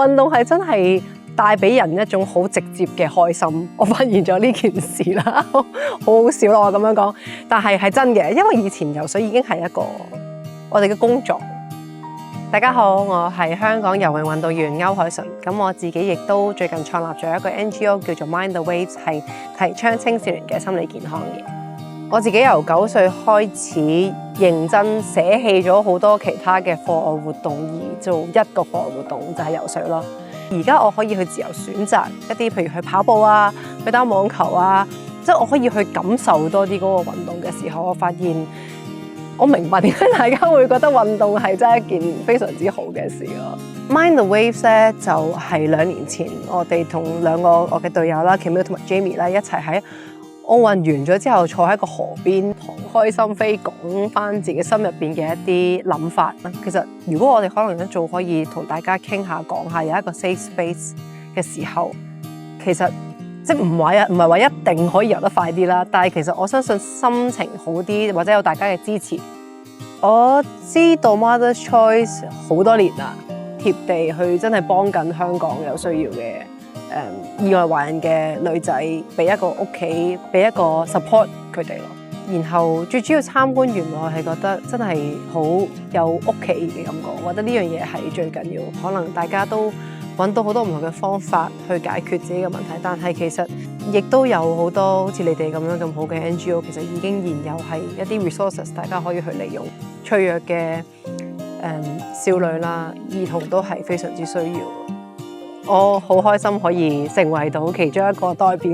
運動係真係帶俾人一種好直接嘅開心。我發現咗呢件事啦，好好笑咯，我咁樣講，但係係真嘅，因為以前游水已經係一個我哋嘅工作。大家好，我係香港游泳運動員歐鎧淳。咁我自己亦都最近創立咗一個 NGO 叫做 Mind the Waves， 係提倡青少年嘅心理健康嘅。我自己由9歲開始認真捨棄咗好多其他嘅課外活動，而做一個課外活動就係游水咯。而家我可以去自由選擇一啲，譬如去跑步啊，去打網球啊，即係我可以去感受多啲嗰個運動嘅時候，我發現我明白點解大家會覺得運動係真係一件非常之好嘅事咯。Mind the Waves 咧就係2年前我哋同兩個我嘅隊友啦 Camille 同埋 Jamie 咧一齊喺奧運完咗之後，坐喺個河邊，開心飛講翻自己心入邊嘅一啲諗法。其實如果我哋可能一早可以同大家傾下講下，有一個 safe space 嘅時候，其實即係唔係話一定可以游得快啲啦。但係其實我相信心情好啲，或者有大家嘅支持。我知道 Mother's Choice 好多年啦，貼地去真係幫緊香港有需要嘅意外懷孕嘅女仔，俾一個屋企，俾一個 support 佢哋咯。然後最主要參觀完，我係覺得真係好有屋企嘅感覺。我覺得呢樣嘢係最緊要。可能大家都揾到好多唔同嘅方法去解決自己嘅問題，但係其實亦都有好多好似你哋咁樣咁好嘅 NGO， 其實已經現有係一啲 resources， 大家可以去利用。脆弱嘅少女啦、兒童都係非常之需要。我好開心可以成為到其中一個代表